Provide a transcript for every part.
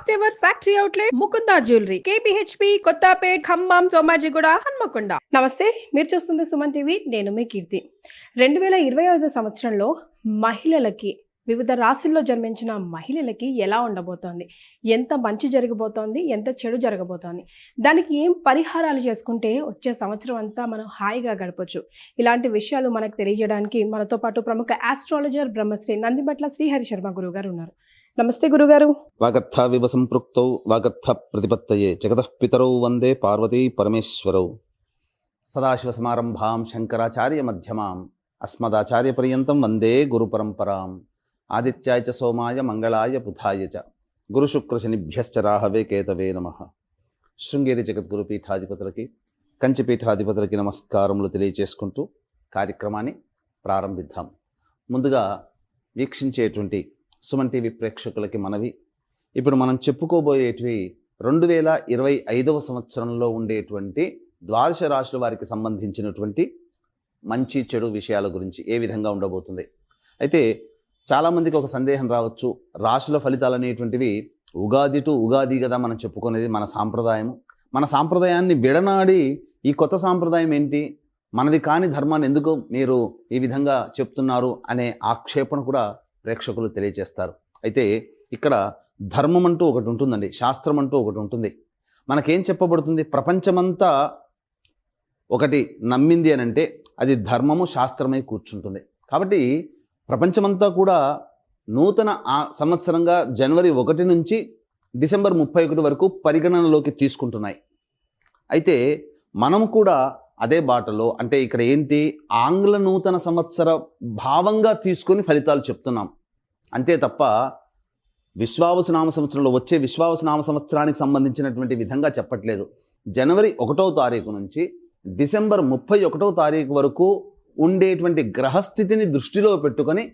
First ever factory outlet Mukunda jewellery KPHB Kothapet Khammam Somajiguda Hanamkonda. నమస్తే, మీరు చూస్తుంది సుమన్ టీవీ. నేను మీ కీర్తి. 2025 సంవత్సరంలో మహిళలకి, వివిధ రాశుల్లో జన్మించిన మహిళలకి ఎలా ఉండబోతోంది, ఎంత మంచి జరగబోతోంది, ఎంత చెడు జరగబోతోంది, దానికి ఏం పరిహారాలు చేసుకుంటే వచ్చే సంవత్సరం అంతా మనం హాయిగా గడపచ్చు, ఇలాంటి విషయాలు మనకు తెలియజేయడానికి మనతో పాటు ప్రముఖ ఆస్ట్రాలజర్ బ్రహ్మశ్రీ నందిబట్ల శ్రీహరి శర్మ గురువు గారు ఉన్నారు. నమస్తే గురుగారు. వాగర్థ వివ సంపృక్తౌ వాగర్థ ప్రతిపత్తయే జగతః పితరౌ వందే పార్వతీ పరమేశ్వరౌ. సదాశివ సమారంభాం శంకరాచార్య మధ్యమాం అస్మదాచార్య పర్యంతం వందే గురు పరంపరాం. ఆదిత్యాయ చ సోమాయ మంగళాయ బుధాయ చ గురు శుక్ర శనిభ్యశ్చ రాహవే కేతవే నమః. శృంగేరి జగద్గురు పీఠాధిపతులకి, కంచి పీఠాధిపతులకి నమస్కారములు తెలియజేసుకుంటూ కార్యక్రమాన్ని ప్రారంభిద్దాం. ముందుగా వీక్షించేటువంటి సుమన్ టీవీ ప్రేక్షకులకి మనవి, ఇప్పుడు మనం చెప్పుకోబోయేటివి 2025 సంవత్సరంలో ఉండేటువంటి ద్వాదశ రాశుల వారికి సంబంధించినటువంటి మంచి చెడు విషయాల గురించి ఏ విధంగా ఉండబోతుంది. అయితే చాలామందికి ఒక సందేహం రావచ్చు, రాశుల ఫలితాలు అనేటువంటివి ఉగాది టు ఉగాది కదా మనం చెప్పుకునేది, మన సాంప్రదాయము. మన సాంప్రదాయాన్ని విడనాడి ఈ కొత్త సాంప్రదాయం ఏంటి, మనది కాని ధర్మాన్ని ఎందుకు మీరు ఈ విధంగా చెప్తున్నారు అనే ఆక్షేపణ కూడా ప్రేక్షకులు తెలియజేస్తారు. అయితే ఇక్కడ ధర్మం అంటూ ఒకటి ఉంటుందండి, శాస్త్రం అంటూ ఒకటి ఉంటుంది. మనకేం చెప్పబడుతుంది, ప్రపంచమంతా ఒకటి నమ్మింది అని అంటే అది ధర్మము శాస్త్రమై కూర్చుంటుంది. కాబట్టి ప్రపంచమంతా కూడా నూతన సంవత్సరంగా జనవరి 1 నుంచి డిసెంబర్ 31 వరకు పరిగణనలోకి తీసుకుంటున్నాయి. అయితే మనం కూడా అదే బాటలో, అంటే ఇక్కడ ఏంటి, ఆంగ్ల నూతన సంవత్సర భావంగా తీసుకొని ఫలితాలు చెప్తున్నాం అంతే తప్ప విశ్వావసునామ సంవత్సరంలో వచ్చే విశ్వావసునామ సంవత్సరానికి సంబంధించినటువంటి విధంగా చెప్పట్లేదు. జనవరి 1వ తారీఖు నుంచి డిసెంబర్ 31వ తారీఖు వరకు ఉండేటువంటి గ్రహస్థితిని దృష్టిలో పెట్టుకొని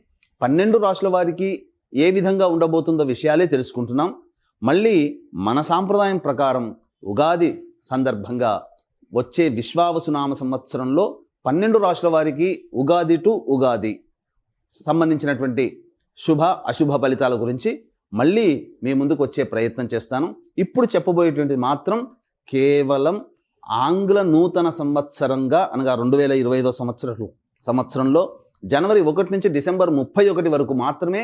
12 రాశుల వారికి ఏ విధంగా ఉండబోతుందో విషయాలే తెలుసుకుంటున్నాం. మళ్ళీ మన సాంప్రదాయం ప్రకారం ఉగాది సందర్భంగా వచ్చే విశ్వావసునామ సంవత్సరంలో 12 రాశుల వారికి ఉగాది టు ఉగాది సంబంధించినటువంటి శుభ అశుభ ఫలితాల గురించి మళ్ళీ మీ ముందుకు వచ్చే ప్రయత్నం చేస్తాను. ఇప్పుడు చెప్పబోయేటువంటి మాత్రం కేవలం ఆంగ్ల నూతన సంవత్సరంగా అనగా 2025 సంవత్సరంలో జనవరి 1 నుంచి డిసెంబర్ 31 వరకు మాత్రమే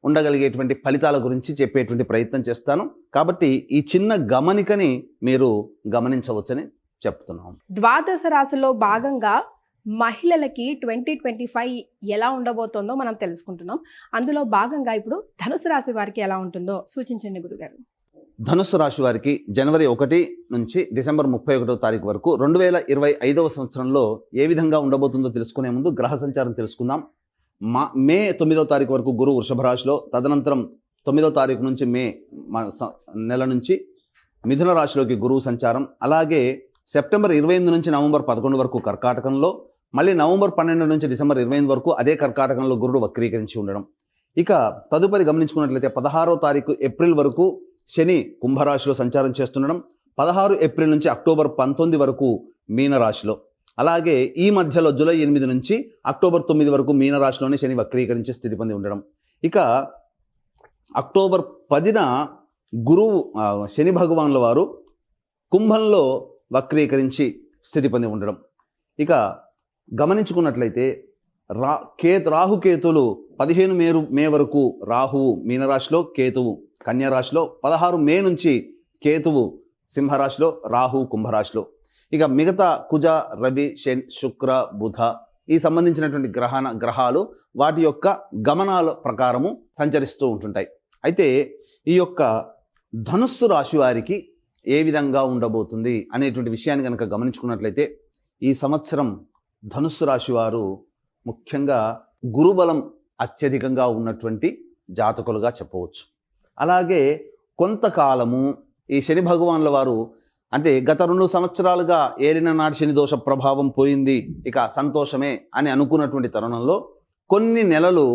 ఉండగలిగేటువంటి ఫలితాల గురించి చెప్పేటువంటి ప్రయత్నం చేస్తాను. కాబట్టి ఈ చిన్న గమనికని మీరు గమనించవచ్చని చెప్తున్నాం. ద్వాదశ రాశుల్లో భాగంగా మహిళలకి 2025 ఎలా ఉండబోతోందో మనం తెలుసుకుంటున్నాం. అందులో భాగంగా ఇప్పుడు ధనుసు రాశి వారికి ఎలా ఉంటుందో సూచించండి గురుగారు. ధనుస్సు రాశి వారికి జనవరి 1 నుంచి డిసెంబర్ 31వ తారీఖు వరకు 2025 సంవత్సరంలో ఏ విధంగా ఉండబోతుందో తెలుసుకునే ముందు గ్రహ సంచారం తెలుసుకుందాం. మే 9వ తారీఖు వరకు గురువు వృషభ రాశిలో, తదనంతరం 9వ తారీఖు నుంచి మే నెల నుంచి మిథున రాశిలోకి గురువు సంచారం. అలాగే సెప్టెంబర్ 28 నుంచి నవంబర్ 11 వరకు కర్కాటకంలో, మళ్ళీ నవంబర్ 12 నుంచి డిసెంబర్ 28 వరకు అదే కర్కాటకంలో గురుడు వక్రీకరించి ఉండడం. ఇక తదుపరి గమనించుకున్నట్లయితే 16వ తారీఖు ఏప్రిల్ వరకు శని కుంభరాశిలో సంచారం చేస్తుండడం, 16 ఏప్రిల్ నుంచి అక్టోబర్ 19 వరకు మీనరాశిలో, అలాగే ఈ మధ్యలో జూలై 8 నుంచి అక్టోబర్ 9 వరకు మీనరాశిలోనే శని వక్రీకరించి స్థితి పొంది ఉండడం. ఇక అక్టోబర్ 10న గురువు శని భగవానుల వారు కుంభంలో వక్రీకరించి స్థితి పొంది ఉండడం. ఇక గమనించుకున్నట్లయితే రాహుకేతులు 15 మే వరకు రాహువు మీనరాశిలో, కేతువు కన్యారాశిలో, 16 మే నుంచి కేతువు సింహరాశిలో, రాహు కుంభరాశిలో. ఇక మిగతా కుజ, రవి, శుక్ర, బుధ ఈ సంబంధించినటువంటి గ్రహాలు వాటి యొక్క గమనాల ప్రకారము సంచరిస్తూ ఉంటుంటాయి. అయితే ఈ యొక్క ధనుస్సు రాశి వారికి ఏ విధంగా ఉండబోతుంది అనేటువంటి విషయాన్ని కనుక గమనించుకున్నట్లయితే, ఈ సంవత్సరం ధనుస్సు రాశి వారు ముఖ్యంగా గురుబలం అత్యధికంగా ఉన్నటువంటి జాతకులుగా చెప్పవచ్చు. అలాగే కొంతకాలము ఈ శని భగవానుల వారు, అంటే గత 2 సంవత్సరాలుగా ఏలిన నాటి శని దోష ప్రభావం పోయింది, ఇక సంతోషమే అని అనుకున్నటువంటి తరుణంలో కొన్ని నెలలు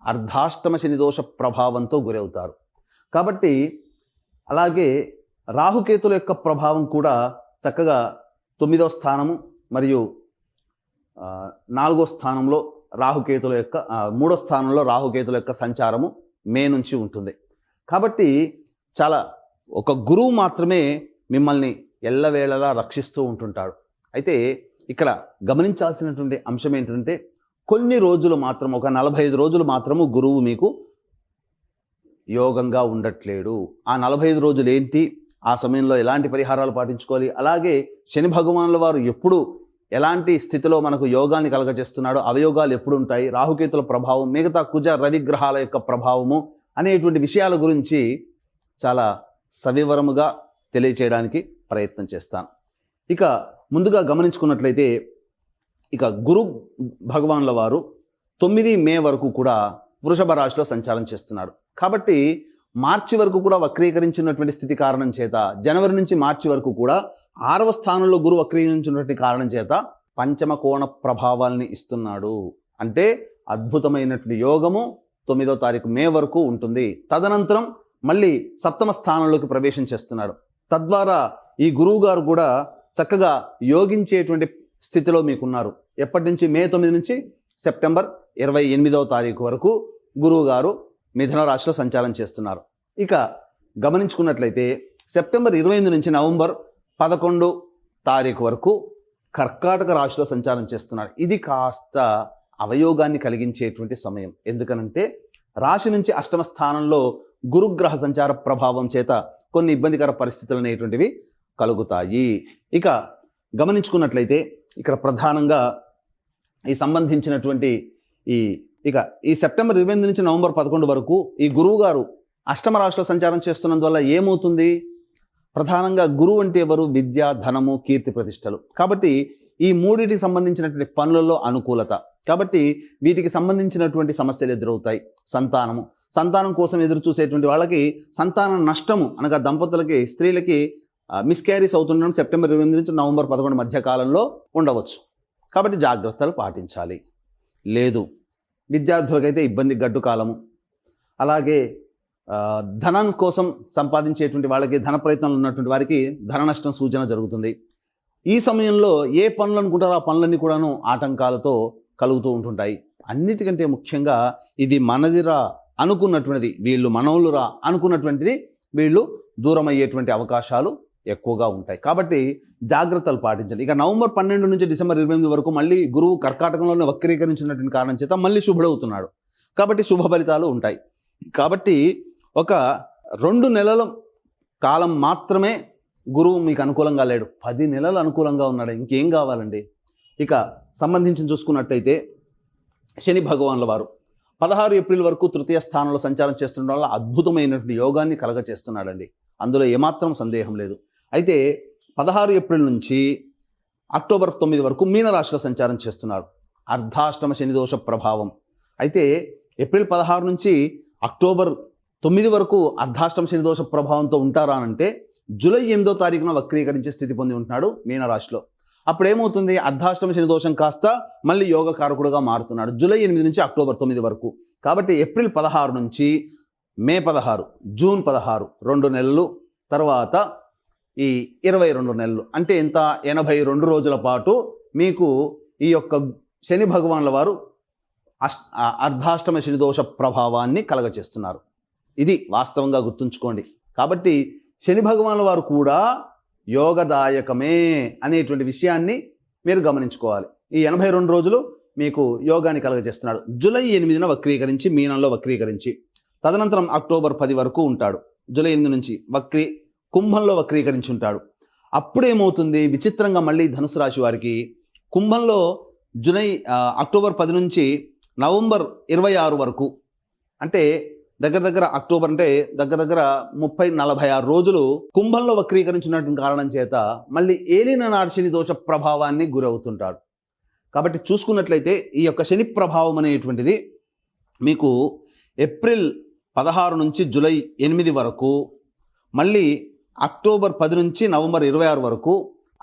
అర్ధాష్టమ శని దోష ప్రభావంతో గురవుతారు. కాబట్టి అలాగే రాహుకేతుల యొక్క ప్రభావం కూడా చక్కగా 9వ స్థానము మరియు 4వ స్థానంలో రాహుకేతుల యొక్క 3వ స్థానంలో రాహుకేతుల యొక్క సంచారము మే నుంచి ఉంటుంది. కాబట్టి చాలా ఒక గురువు మాత్రమే మిమ్మల్ని ఎల్లవేళలా రక్షిస్తూ ఉంటుంటాడు. అయితే ఇక్కడ గమనించాల్సినటువంటి అంశం ఏంటంటే కొన్ని రోజులు మాత్రం, ఒక 45 రోజులు మాత్రము గురువు మీకు యోగంగా ఉండట్లేడు. ఆ 45 రోజులు ఏంటి, ఆ సమయంలో ఎలాంటి పరిహారాలు పాటించుకోవాలి, అలాగే శని భగవానుల వారు ఎప్పుడు ఎలాంటి స్థితిలో మనకు యోగాన్ని కలగజేస్తున్నాడో, అవయోగాలు ఎప్పుడు ఉంటాయి, రాహుకేతుల ప్రభావం, మిగతా కుజ రవిగ్రహాల యొక్క ప్రభావము అనేటువంటి విషయాల గురించి చాలా సవివరముగా తెలియచేయడానికి ప్రయత్నం చేస్తాను. ఇక ముందుగా గమనించుకున్నట్లయితే ఇక గురు భగవానుల వారు 9 మే వరకు కూడా వృషభ రాశిలో సంచారం చేస్తున్నాడు. కాబట్టి మార్చి వరకు కూడా వక్రీకరించినటువంటి స్థితి కారణం చేత, జనవరి నుంచి మార్చి వరకు కూడా 6వ స్థానంలో గురు వక్రీకరించినటువంటి కారణం చేత పంచమ కోణ ప్రభావాల్ని ఇస్తున్నాడు. అంటే అద్భుతమైనటువంటి యోగము 9వ తారీఖు మే వరకు ఉంటుంది. తదనంతరం మళ్ళీ 7వ స్థానంలోకి ప్రవేశం చేస్తున్నాడు. తద్వారా ఈ గురువు గారు కూడా చక్కగా యోగించేటువంటి స్థితిలో మీకున్నారు. ఎప్పటి నుంచి? మే 9 నుంచి సెప్టెంబర్ 28వ తారీఖు వరకు గురువు గారు మిథున రాశిలో సంచారం చేస్తున్నారు. ఇక గమనించుకున్నట్లయితే సెప్టెంబర్ 28 నుంచి నవంబర్ 11 తారీఖు వరకు కర్కాటక రాశిలో సంచారం చేస్తున్నాడు. ఇది కాస్త అవయోగాన్ని కలిగించేటువంటి సమయం. ఎందుకనంటే రాశి నుంచి 8వ స్థానంలో గురుగ్రహ సంచార ప్రభావం చేత కొన్ని ఇబ్బందికర పరిస్థితులు అనేటువంటివి కలుగుతాయి. ఇక గమనించుకున్నట్లయితే ఇక్కడ ప్రధానంగా ఈ సంబంధించినటువంటి ఈ సెప్టెంబర్ 28 నుంచి నవంబర్ 11 వరకు ఈ గురువు గారు 8వ రాశిలో సంచారం చేస్తున్నందువల్ల ఏమవుతుంది? ప్రధానంగా గురువు అంటే ఎవరు? విద్య, ధనము, కీర్తి, ప్రతిష్టలు. కాబట్టి ఈ మూడింటికి సంబంధించినటువంటి పనులలో అనుకూలత. కాబట్టి వీటికి సంబంధించినటువంటి సమస్యలు ఎదురవుతాయి. సంతానం కోసం ఎదురు చూసేటువంటి వాళ్ళకి సంతాన నష్టము, అనగా దంపతులకి, స్త్రీలకి మిస్క్యారీస్ అవుతుండడం సెప్టెంబర్ 28 నుంచి నవంబర్ 11 మధ్య కాలంలో ఉండవచ్చు. కాబట్టి జాగ్రత్తలు పాటించాలి. లేదు, విద్యార్థులకైతే ఇబ్బంది గడ్డు కాలము. అలాగే ధనం కోసం సంపాదించేటువంటి వాళ్ళకి, ధన ప్రయత్నాలు ఉన్నటువంటి వారికి ధన నష్టం సూచన జరుగుతుంది. ఈ సమయంలో ఏ పనులు అనుకుంటారో ఆ పనులన్నీ కూడాను ఆటంకాలతో కలుగుతూ ఉంటుంటాయి. అన్నిటికంటే ముఖ్యంగా ఇది మనదిరా అనుకున్నటువంటిది, వీళ్ళు మనవులురా అనుకున్నటువంటిది వీళ్ళు దూరం అయ్యేటువంటి అవకాశాలు ఎక్కువగా ఉంటాయి. కాబట్టి జాగ్రత్తలు పాటించండి. ఇక నవంబర్ 12 నుంచి డిసెంబర్ 28 వరకు మళ్ళీ గురువు కర్కాటకంలోనే వక్రీకరించినటువంటి కారణం చేత మళ్ళీ శుభుడవుతున్నాడు. కాబట్టి శుభ ఫలితాలు ఉంటాయి. కాబట్టి ఒక 2 నెలల కాలం మాత్రమే గురువు మీకు అనుకూలంగా లేడు, 10 నెలలు అనుకూలంగా ఉన్నాడు. ఇంకేం కావాలండి? ఇక సంబంధించి చూసుకున్నట్టయితే శని భగవానుల వారు 16 ఏప్రిల్ వరకు 3వ స్థానంలో సంచారం చేస్తుండడం వల్ల అద్భుతమైనటువంటి యోగాన్ని కలగచేస్తున్నాడండి. అందులో ఏమాత్రం సందేహం లేదు. అయితే 16 ఏప్రిల్ నుంచి అక్టోబర్ 9 వరకు మీనరాశిలో సంచారం చేస్తున్నాడు. అర్ధాష్టమ శని దోష ప్రభావం. అయితే ఏప్రిల్ 16 నుంచి అక్టోబర్ 9 వరకు అర్ధాష్టమ శని దోష ప్రభావంతో ఉంటారా అంటే జూలై 8వ తారీఖున వక్రీకరించే స్థితి పొంది ఉంటున్నాడు మీనరాశిలో. అప్పుడు ఏమవుతుంది? అర్ధాష్టమ శని దోషం కాస్త మళ్ళీ యోగకారకుడుగా మారుతున్నాడు జూలై 8 నుంచి అక్టోబర్ 9 వరకు. కాబట్టి ఏప్రిల్ 16 నుంచి మే 16, జూన్ 16, 2 నెలలు, తర్వాత ఈ 22 నెలలు, అంటే ఎంత? 82 రోజుల పాటు మీకు ఈ యొక్క శని భగవానుల వారు అర్ధాష్టమ శని దోష ప్రభావాన్ని కలగచేస్తున్నారు. ఇది వాస్తవంగా గుర్తుంచుకోండి. కాబట్టి శని భగవానుల వారు కూడా యోగదాయకమే అనేటువంటి విషయాన్ని మీరు గమనించుకోవాలి. ఈ 82 రోజులు మీకు యోగాన్ని కలగజేస్తున్నాడు. జూలై 8న వక్రీకరించి మీనంలో వక్రీకరించి తదనంతరం అక్టోబర్ 10 వరకు ఉంటాడు. జూలై 8 నుంచి కుంభంలో వక్రీకరించి ఉంటాడు. అప్పుడేమవుతుంది? విచిత్రంగా మళ్ళీ ధనుసు రాశి వారికి కుంభంలో అక్టోబర్ 10 నుంచి నవంబర్ 26 వరకు, అంటే దగ్గర అక్టోబర్ అంటే దగ్గర 30-46 రోజులు కుంభంలో వక్రీకరించినటువంటి కారణం చేత మళ్ళీ ఏలినాటి శని దోష ప్రభావాన్ని గురవుతుంటాడు. కాబట్టి చూసుకున్నట్లయితే ఈ యొక్క శని ప్రభావం అనేటువంటిది మీకు ఏప్రిల్ 16 నుంచి జూలై 8 వరకు, మళ్ళీ అక్టోబర్ 10 నుంచి నవంబర్ 26 వరకు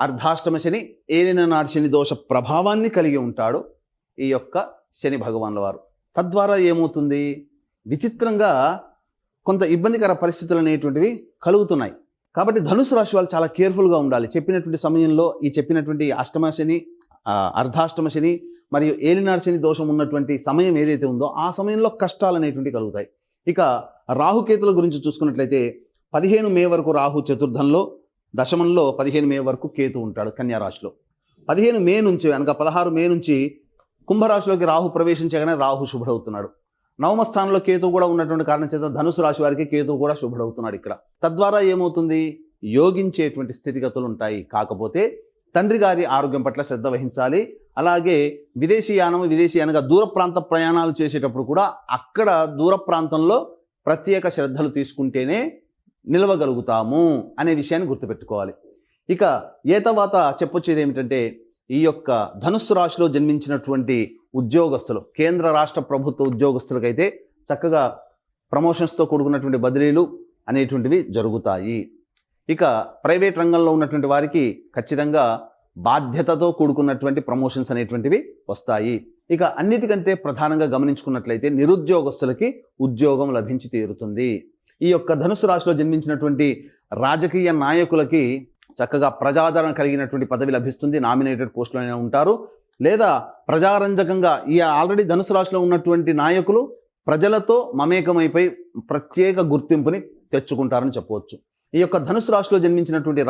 అర్ధాష్టమ శని, ఏలినాటి శని దోష ప్రభావాన్ని కలిగి ఉంటాడు ఈ యొక్క శని భగవానుల వారు. తద్వారా ఏమవుతుంది? విచిత్రంగా కొంత ఇబ్బందికర పరిస్థితులు అనేటువంటివి కలుగుతున్నాయి. కాబట్టి ధనుసు రాశి వాళ్ళు చాలా కేర్ఫుల్గా ఉండాలి. చెప్పినటువంటి సమయంలో ఈ చెప్పినటువంటి అష్టమ శని, అర్ధాష్టమ శని మరియు ఏలినాటి శని దోషం ఉన్నటువంటి సమయం ఏదైతే ఉందో ఆ సమయంలో కష్టాలు అనేటువంటివి కలుగుతాయి. ఇక రాహుకేతుల గురించి చూసుకున్నట్లయితే 15 మే వరకు రాహు చతుర్థంలో, దశమంలో 15 మే వరకు కేతు ఉంటాడు కన్యా రాశిలో. 15 మే నుంచి అనగా 16 మే నుంచి కుంభరాశిలోకి రాహు ప్రవేశించగానే రాహు శుభుడవుతున్నాడు. నవమ స్థానంలో కేతు కూడా ఉన్నటువంటి కారణం చేత ధనుసు రాశి వారికి కేతు కూడా శుభుడవుతున్నాడు ఇక్కడ. తద్వారా ఏమవుతుంది, యోగించేటువంటి స్థితిగతులు ఉంటాయి. కాకపోతే తండ్రి గారి ఆరోగ్యం పట్ల శ్రద్ధ వహించాలి. అలాగే విదేశీయానగా దూర ప్రాంత ప్రయాణాలు చేసేటప్పుడు కూడా అక్కడ దూర ప్రాంతంలో ప్రత్యేక శ్రద్ధలు తీసుకుంటేనే నిలవగలుగుతాము అనే విషయాన్ని గుర్తుపెట్టుకోవాలి. ఇక తర్వాత చెప్పొచ్చేది ఏమిటంటే, ఈ యొక్క ధనుస్సు రాశిలో జన్మించినటువంటి ఉద్యోగస్తులు, కేంద్ర రాష్ట్ర ప్రభుత్వ ఉద్యోగస్తులకైతే చక్కగా ప్రమోషన్స్తో కూడుకున్నటువంటి బదిలీలు అనేటువంటివి జరుగుతాయి. ఇక ప్రైవేట్ రంగంలో ఉన్నటువంటి వారికి ఖచ్చితంగా బాధ్యతతో కూడుకున్నటువంటి ప్రమోషన్స్ అనేటువంటివి వస్తాయి. ఇక అన్నిటికంటే ప్రధానంగా గమనించుకున్నట్లయితే నిరుద్యోగస్తులకి ఉద్యోగం లభించి తీరుతుంది. ఈ యొక్క ధనుసు రాశిలో జన్మించినటువంటి రాజకీయ నాయకులకి చక్కగా ప్రజాదరణ కలిగినటువంటి పదవి లభిస్తుంది. నామినేటెడ్ పోస్టులోనే ఉంటారు. లేదా ప్రజారంజకంగా ఈ ఆల్రెడీ ధనుసు రాశిలో ఉన్నటువంటి నాయకులు ప్రజలతో మమేకమైపోయి ప్రత్యేక గుర్తింపుని తెచ్చుకుంటారని చెప్పవచ్చు. ఈ యొక్క ధనుసు రాశిలో జన్మించినటువంటి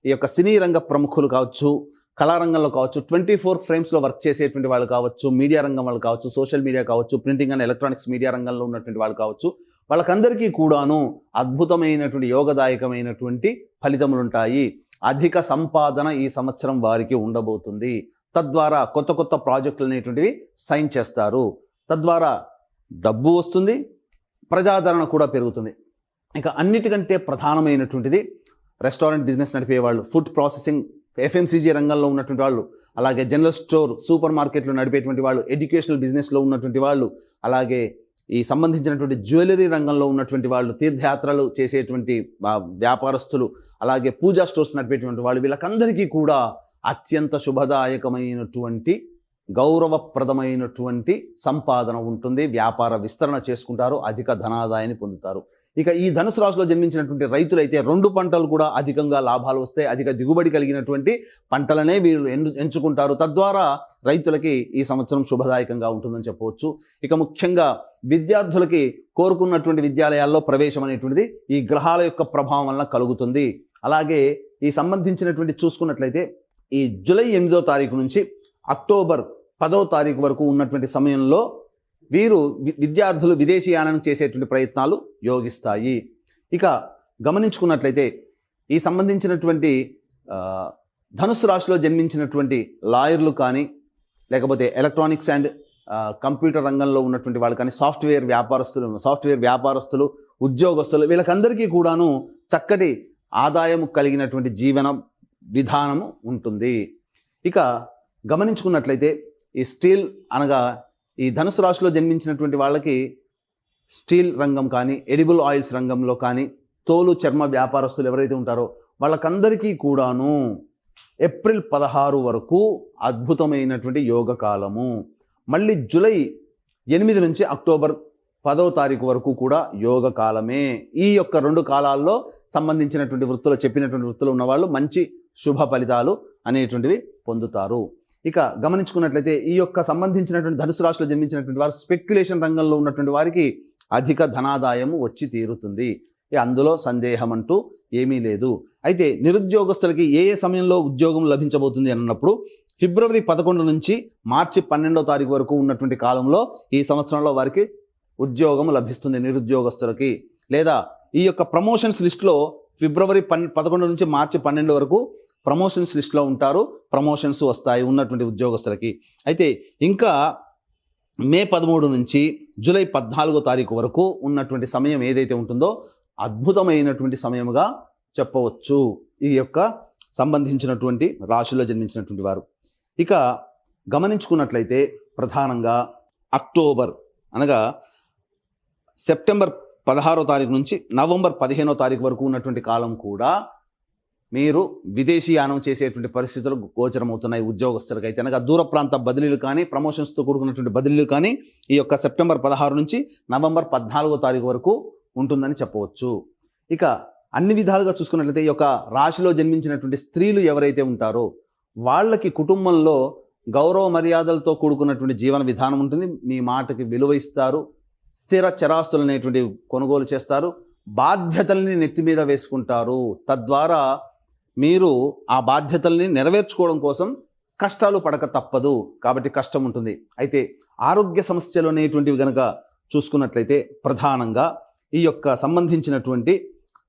ఈ యొక్క సినీ రంగ ప్రముఖులు కావచ్చు, కళారంగంలో కావచ్చు, 24 ఫ్రేమ్స్లో వర్క్ చేసేటువంటి వాళ్ళు కావచ్చు, మీడియా రంగం వాళ్ళు కావచ్చు, సోషల్ మీడియా కావచ్చు, ప్రింటింగ్ అండ్ ఎలక్ట్రానిక్స్ మీడియా రంగంలో ఉన్నటువంటి వాళ్ళు కావచ్చు, వాళ్ళకందరికీ కూడాను అద్భుతమైనటువంటి యోగదాయకమైనటువంటి ఫలితములు ఉంటాయి. అధిక సంపాదన ఈ సంవత్సరం వారికి ఉండబోతుంది. తద్వారా కొత్త కొత్త ప్రాజెక్టులు అనేటువంటివి సైన్ చేస్తారు. తద్వారా డబ్బు వస్తుంది, ప్రజాదరణ కూడా పెరుగుతుంది. ఇక అన్నిటికంటే ప్రధానమైనటువంటిది రెస్టారెంట్ బిజినెస్ నడిపే వాళ్ళు, ఫుడ్ ప్రాసెసింగ్ ఎఫ్ఎంసీజీ రంగంలో ఉన్నటువంటి వాళ్ళు, అలాగే జనరల్ స్టోర్ సూపర్ మార్కెట్లు నడిపేటువంటి వాళ్ళు, ఎడ్యుకేషనల్ బిజినెస్లో ఉన్నటువంటి వాళ్ళు, అలాగే ఈ సంబంధించినటువంటి జ్యువెలరీ రంగంలో ఉన్నటువంటి వాళ్ళు, తీర్థయాత్రలు చేసేటువంటి వ్యాపారస్తులు, అలాగే పూజా స్టోర్స్ నడిపేటువంటి వాళ్ళు, వీళ్ళకందరికీ కూడా అత్యంత శుభదాయకమైనటువంటి గౌరవప్రదమైనటువంటి సంపాదన ఉంటుంది. వ్యాపార విస్తరణ చేసుకుంటారు, అధిక ధనాదాయాన్ని పొందుతారు. ఇక ఈ ధనుసు రాశిలో జన్మించినటువంటి రైతులైతే 2 పంటలు కూడా అధికంగా లాభాలు వస్తాయి. అధిక దిగుబడి కలిగినటువంటి పంటలనే వీళ్ళు ఎంచుకుంటారు. తద్వారా రైతులకి ఈ సంవత్సరం శుభదాయకంగా ఉంటుందని చెప్పవచ్చు. ఇక ముఖ్యంగా విద్యార్థులకి కోరుకున్నటువంటి విద్యాలయాల్లో ప్రవేశం అనేటువంటిది ఈ గ్రహాల యొక్క ప్రభావం వలన కలుగుతుంది. అలాగే ఈ సంబంధించినటువంటి చూసుకున్నట్లయితే ఈ జూలై 8వ తారీఖు నుంచి అక్టోబర్ 10వ తారీఖు వరకు ఉన్నటువంటి సమయంలో వీరు విద్యార్థులు విదేశీయానం చేసేటువంటి ప్రయత్నాలు యోగిస్తాయి. ఇక గమనించుకున్నట్లయితే ఈ సంబంధించినటువంటి ధనుసు రాశిలో జన్మించినటువంటి లాయర్లు కానీ, లేకపోతే ఎలక్ట్రానిక్స్ అండ్ కంప్యూటర్ రంగంలో ఉన్నటువంటి వాళ్ళు కానీ, సాఫ్ట్వేర్ వ్యాపారస్తులు, ఉద్యోగస్తులు, వీళ్ళకందరికీ కూడాను చక్కటి ఆదాయం కలిగినటువంటి జీవన విధానము ఉంటుంది. ఇక గమనించుకున్నట్లయితే ఈ స్టీల్ అనగా ఈ ధనుసు రాశిలో జన్మించినటువంటి వాళ్ళకి స్టీల్ రంగం కానీ, ఎడిబుల్ ఆయిల్స్ రంగంలో కానీ, తోలు చర్మ వ్యాపారస్తులు ఎవరైతే ఉంటారో వాళ్ళకందరికీ కూడాను ఏప్రిల్ 16 వరకు అద్భుతమైనటువంటి యోగ కాలము. మళ్ళీ జూలై 8 నుంచి అక్టోబర్ 10వ తారీఖు వరకు కూడా యోగ కాలమే. ఈ యొక్క 2 కాలాల్లో సంబంధించినటువంటి చెప్పినటువంటి వృత్తులు ఉన్నవాళ్ళు మంచి శుభ ఫలితాలు అనేటువంటివి పొందుతారు. ఇక గమనించుకున్నట్లయితే ఈ యొక్క సంబంధించినటువంటి ధనుసు రాశిలో జన్మించినటువంటి వారు స్పెక్యులేషన్ రంగంలో ఉన్నటువంటి వారికి అధిక ధనాదాయము వచ్చి తీరుతుంది. అందులో సందేహం అంటూ ఏమీ లేదు. అయితే నిరుద్యోగస్తులకి ఏ సమయంలో ఉద్యోగం లభించబోతుంది అన్నప్పుడు ఫిబ్రవరి 11 నుంచి మార్చి 12వ తారీఖు వరకు ఉన్నటువంటి కాలంలో ఈ సంవత్సరంలో వారికి ఉద్యోగం లభిస్తుంది నిరుద్యోగస్తులకి. లేదా ఈ యొక్క ప్రమోషన్స్ లిస్టులో ఫిబ్రవరి 11 నుంచి మార్చి 12 వరకు ప్రమోషన్స్ లిస్ట్లో ఉంటారు. ప్రమోషన్స్ వస్తాయి ఉన్నటువంటి ఉద్యోగస్తులకి. అయితే ఇంకా మే 13 నుంచి జూలై 14వ తారీఖు వరకు ఉన్నటువంటి సమయం ఏదైతే ఉంటుందో అద్భుతమైనటువంటి సమయముగా చెప్పవచ్చు ఈ యొక్క సంబంధించినటువంటి రాశిలో జన్మించినటువంటి వారు. ఇక గమనించుకున్నట్లయితే ప్రధానంగా అక్టోబర్ అనగా సెప్టెంబర్ 16వ తారీఖు నుంచి నవంబర్ 15వ తారీఖు వరకు ఉన్నటువంటి కాలం కూడా మీరు విదేశీయానం చేసేటువంటి పరిస్థితులు గోచరమవుతున్నాయి ఉద్యోగస్తులకు. అయితే అనగా దూర ప్రాంత బదిలీలు కానీ, ప్రమోషన్స్తో కూడుకున్నటువంటి బదిలీలు కానీ ఈ యొక్క సెప్టెంబర్ 16 నుంచి నవంబర్ 14వ తారీఖు వరకు ఉంటుందని చెప్పవచ్చు. ఇక అన్ని విధాలుగా చూసుకున్నట్లయితే ఈ యొక్క రాశిలో జన్మించినటువంటి స్త్రీలు ఎవరైతే ఉంటారో వాళ్ళకి కుటుంబంలో గౌరవ మర్యాదలతో కూడుకున్నటువంటి జీవన విధానం ఉంటుంది. మీ మాటకి విలువ ఇస్తారు. స్థిర చరాస్తులు అనేటువంటి కొనుగోలు చేస్తారు. బాధ్యతల్ని నెత్తి మీద వేసుకుంటారు. తద్వారా మీరు ఆ బాధ్యతల్ని నెరవేర్చుకోవడం కోసం కష్టాలు పడక తప్పదు. కాబట్టి కష్టం ఉంటుంది. అయితే ఆరోగ్య సమస్యలు అనేటువంటివి కనుక చూసుకున్నట్లయితే ప్రధానంగా ఈ యొక్క సంబంధించినటువంటి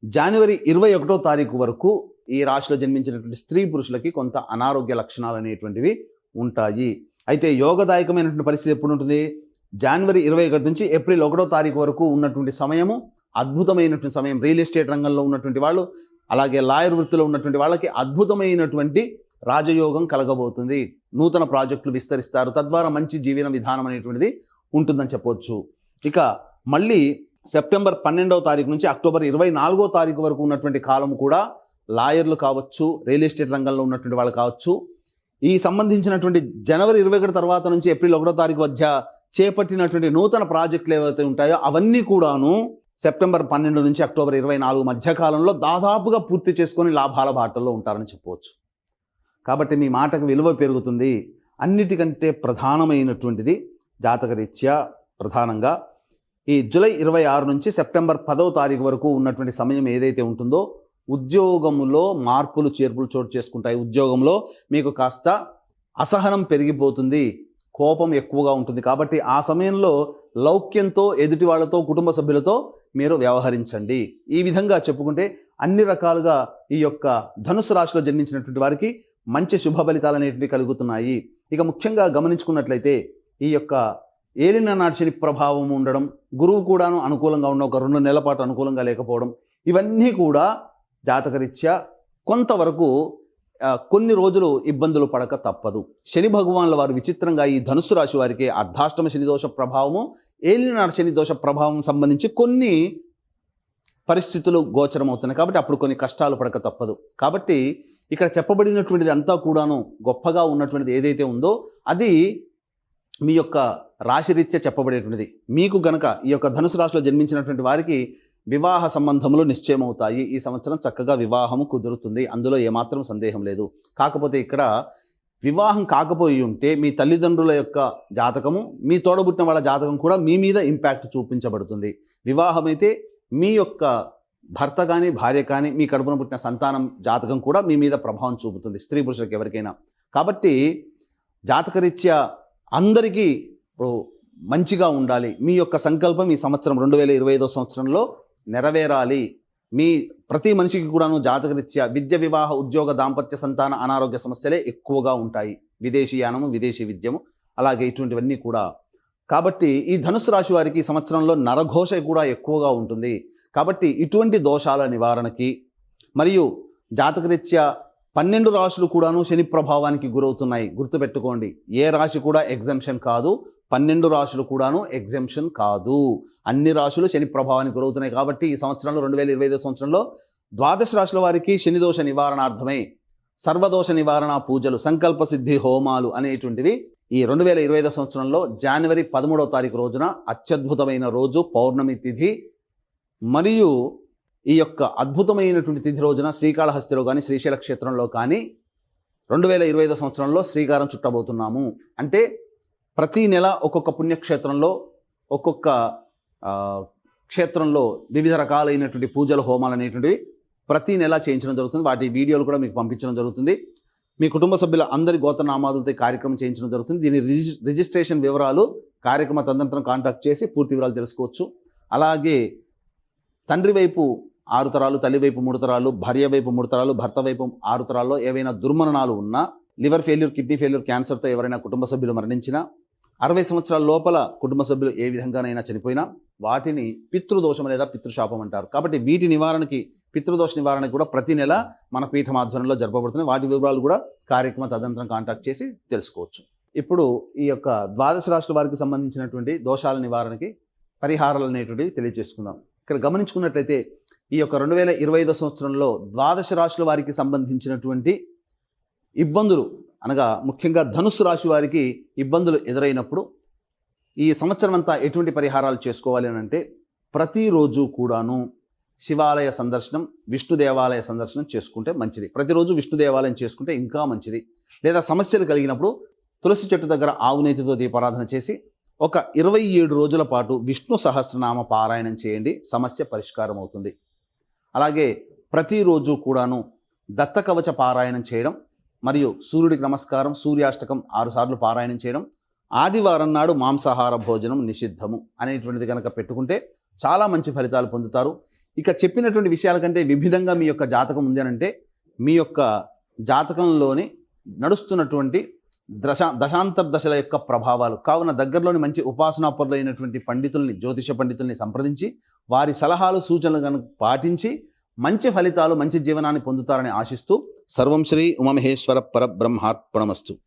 జనవరి 21వ తారీఖు వరకు ఈ రాశిలో జన్మించినటువంటి స్త్రీ పురుషులకి కొంత అనారోగ్య లక్షణాలు అనేటువంటివి ఉంటాయి. అయితే యోగదాయకమైనటువంటి పరిస్థితి ఎప్పుడు ఉంటుంది? జనవరి 21 నుంచి ఏప్రిల్ 1వ తారీఖు వరకు ఉన్నటువంటి సమయము అద్భుతమైనటువంటి సమయం. రియల్ ఎస్టేట్ రంగంలో ఉన్నటువంటి వాళ్ళు, అలాగే లాయర్ వృత్తిలో ఉన్నటువంటి వాళ్ళకి అద్భుతమైనటువంటి రాజయోగం కలగబోతుంది. నూతన ప్రాజెక్టులు విస్తరిస్తారు. తద్వారా మంచి జీవన విధానం అనేటువంటిది ఉంటుందని చెప్పవచ్చు. ఇక మళ్ళీ సెప్టెంబర్ 12వ తారీఖు నుంచి అక్టోబర్ 24వ తారీఖు వరకు ఉన్నటువంటి కాలం కూడా లాయర్లు కావచ్చు, రియల్ ఎస్టేట్ రంగంలో ఉన్నటువంటి వాళ్ళు కావచ్చు, ఈ సంబంధించినటువంటి జనవరి 21 తర్వాత నుంచి ఏప్రిల్ 1వ తారీఖు మధ్య చేపట్టినటువంటి నూతన ప్రాజెక్టులు ఏవైతే ఉంటాయో అవన్నీ కూడాను సెప్టెంబర్ 12 నుంచి అక్టోబర్ 24 మధ్య కాలంలో దాదాపుగా పూర్తి చేసుకొని లాభాల బాటల్లో ఉంటారని చెప్పవచ్చు. కాబట్టి మీ మాటకు విలువ పెరుగుతుంది. అన్నిటికంటే ప్రధానమైనటువంటిది జాతకరీత్యా ప్రధానంగా ఈ జూలై 26 నుంచి సెప్టెంబర్ 10వ తారీఖు వరకు ఉన్నటువంటి సమయం ఏదైతే ఉంటుందో ఉద్యోగంలో మార్పులు చేర్పులు చోటు చేసుకుంటాయి. ఉద్యోగంలో మీకు కాస్త అసహనం పెరిగిపోతుంది, కోపం ఎక్కువగా ఉంటుంది. కాబట్టి ఆ సమయంలో లౌక్యంతో ఎదుటి వాళ్ళతో, కుటుంబ సభ్యులతో మీరు వ్యవహరించండి. ఈ విధంగా చెప్పుకుంటే అన్ని రకాలుగా ఈ యొక్క ధనుసు రాశిలో జన్మించినటువంటి వారికి మంచి శుభ ఫలితాలు అనేటివి కలుగుతున్నాయి. ఇక ముఖ్యంగా గమనించుకున్నట్లయితే ఈ యొక్క ఏలినాటి శని ప్రభావం ఉండడం, గురువు కూడాను అనుకూలంగా ఉండడం, ఒక 2 నెలల పాటు అనుకూలంగా లేకపోవడం, ఇవన్నీ కూడా జాతకరీత్యా కొంతవరకు కొన్ని రోజులు ఇబ్బందులు పడక తప్పదు. శని భగవాన్ల వారు విచిత్రంగా ఈ ధనుస్సు రాశి వారికి అర్ధాష్టమ శని దోష ప్రభావము, ఏలినాటి శని దోష ప్రభావం సంబంధించి కొన్ని పరిస్థితులు గోచరమవుతున్నాయి. కాబట్టి అప్పుడు కొన్ని కష్టాలు పడక తప్పదు. కాబట్టి ఇక్కడ చెప్పబడినటువంటిది అంతా కూడాను గొప్పగా ఉన్నటువంటిది ఏదైతే ఉందో అది మీ యొక్క రాశిరీత్యా చెప్పబడేటువంటిది. మీకు గనక ఈ యొక్క ధనుసు రాశిలో జన్మించినటువంటి వారికి వివాహ సంబంధములు నిశ్చయమవుతాయి. ఈ సంవత్సరం చక్కగా వివాహము కుదురుతుంది. అందులో ఏమాత్రం సందేహం లేదు. కాకపోతే ఇక్కడ వివాహం కాకపోయి ఉంటే మీ తల్లిదండ్రుల యొక్క జాతకము, మీ తోడబుట్టిన వాళ్ళ జాతకం కూడా మీ మీద ఇంపాక్ట్ చూపించబడుతుంది. వివాహం అయితే మీ యొక్క భర్త కానీ, భార్య కానీ, మీ కడుపున పుట్టిన సంతానం జాతకం కూడా మీ మీద ప్రభావం చూపుతుంది, స్త్రీ పురుషులకు ఎవరికైనా. కాబట్టి జాతకరీత్యా అందరికీ ఇప్పుడు మంచిగా ఉండాలి. మీ యొక్క సంకల్పం ఈ సంవత్సరం 2025వ సంవత్సరంలో నెరవేరాలి. మీ ప్రతి మనిషికి కూడాను జాతకరీత్యా విద్య, వివాహ, ఉద్యోగ, దాంపత్య, సంతాన, అనారోగ్య సమస్యలే ఎక్కువగా ఉంటాయి. విదేశీయానము, విదేశీ విద్యము, అలాగే ఇటువంటివన్నీ కూడా. కాబట్టి ఈ ధనుసు రాశి వారికి ఈ సంవత్సరంలో నరఘోష కూడా ఎక్కువగా ఉంటుంది. కాబట్టి ఇటువంటి దోషాల నివారణకి మరియు జాతకరీత్యా 12 రాశులు కూడాను శని ప్రభావానికి గురవుతున్నాయి. గుర్తుపెట్టుకోండి, ఏ రాశి కూడా ఎగ్జంప్షన్ కాదు, 12 రాశులు కూడాను ఎగ్జంప్షన్ కాదు. అన్ని రాశులు శని ప్రభావానికి గురవుతున్నాయి. కాబట్టి ఈ సంవత్సరంలో 2025 సంవత్సరంలో ద్వాదశ రాశుల వారికి శని దోష నివారణార్థమై సర్వదోష నివారణ పూజలు, సంకల్ప సిద్ధి హోమాలు అనేటువంటివి ఈ 2025 సంవత్సరంలో జనవరి 13వ తారీఖు రోజున అత్యద్భుతమైన రోజు, పౌర్ణమి తిథి, మరియు ఈ యొక్క అద్భుతమైనటువంటి తిథి రోజున శ్రీకాళహస్తిలో కానీ, శ్రీశైల క్షేత్రంలో కానీ 2025 సంవత్సరంలో శ్రీకారం చుట్టబోతున్నాము. అంటే ప్రతి నెల ఒక్కొక్క పుణ్యక్షేత్రంలో, ఒక్కొక్క క్షేత్రంలో వివిధ రకాలైనటువంటి పూజలు, హోమాలు అనేటువంటివి ప్రతి నెల చేయించడం జరుగుతుంది. వాటి వీడియోలు కూడా మీకు పంపించడం జరుగుతుంది. మీ కుటుంబ సభ్యుల అందరి గోత్రనామాలతో కార్యక్రమం చేయించడం జరుగుతుంది. దీని రిజిస్ట్రేషన్ వివరాలు కార్యక్రమ తదనంతరం కాంటాక్ట్ చేసి పూర్తి వివరాలు తెలుసుకోవచ్చు. అలాగే తండ్రి వైపు 6 తరాలు, తల్లి వైపు 3 తరాలు, భార్య వైపు 3 తరాలు, భర్త వైపు 6 తరాల్లో ఏవైనా దుర్మరణాలు ఉన్నా, లివర్ ఫెయిల్యూర్, కిడ్నీ ఫెయిల్యూర్, క్యాన్సర్తో ఎవరైనా కుటుంబ సభ్యులు మరణించినా, 60 సంవత్సరాల లోపల కుటుంబ సభ్యులు ఏ విధంగానైనా చనిపోయినా వాటిని పితృదోషం లేదా పితృశాపం అంటారు. కాబట్టి వీటి నివారణకి, పితృదోష నివారణకి కూడా ప్రతి నెల మన పీఠం ఆధ్వర్యంలో జరపబడుతుంది. వాటి వివరాలు కూడా కార్యక్రమ తదనంతరం కాంటాక్ట్ చేసి తెలుసుకోవచ్చు. ఇప్పుడు ఈ యొక్క ద్వాదశ రాశుల వారికి సంబంధించినటువంటి దోషాల నివారణకి పరిహారాలు అనేటువంటివి తెలియజేసుకుందాం. ఇక్కడ గమనించుకున్నట్లయితే ఈ యొక్క 2025 సంవత్సరంలో ద్వాదశ రాశుల వారికి సంబంధించినటువంటి ఇబ్బందులు, అనగా ముఖ్యంగా ధనుస్సు రాశి వారికి ఇబ్బందులు ఎదురైనప్పుడు ఈ సంవత్సరం అంతా ఎటువంటి పరిహారాలు చేసుకోవాలి అని అంటే, ప్రతిరోజు కూడాను శివాలయ సందర్శనం, విష్ణు దేవాలయ సందర్శనం చేసుకుంటే మంచిది. ప్రతిరోజు విష్ణు దేవాలయం చేసుకుంటే ఇంకా మంచిది. లేదా సమస్యలు కలిగినప్పుడు తులసి చెట్టు దగ్గర ఆవు నేతితో దీపారాధన చేసి ఒక 27 రోజుల పాటు విష్ణు సహస్రనామ పారాయణం చేయండి, సమస్య పరిష్కారం అవుతుంది. అలాగే ప్రతిరోజు కూడాను దత్తకవచ పారాయణం చేయడం మరియు సూర్యుడికి నమస్కారం, సూర్యాష్టకం 6 సార్లు పారాయణం చేయడం, ఆదివారం నాడు మాంసాహార భోజనం నిషిద్ధము అనేటువంటిది కనుక పెట్టుకుంటే చాలా మంచి ఫలితాలు పొందుతారు. ఇక చెప్పినటువంటి విషయాల కంటే విభిన్నంగా మీ యొక్క జాతకం ఉంది అనంటే మీ యొక్క జాతకంలోని నడుస్తున్నటువంటి దశాంతర్దశల యొక్క ప్రభావాలు కావున దగ్గరలోని మంచి ఉపాసనాపరులైనటువంటి పండితుల్ని, జ్యోతిష పండితుల్ని సంప్రదించి వారి సలహాలు సూచనలు కనుక పాటించి మంచి ఫలితాలు, మంచి జీవనాన్ని పొందుతారని ఆశిస్తూ సర్వం శ్రీ ఉమామహేశ్వర పరబ్రహ్మార్పణమస్తు.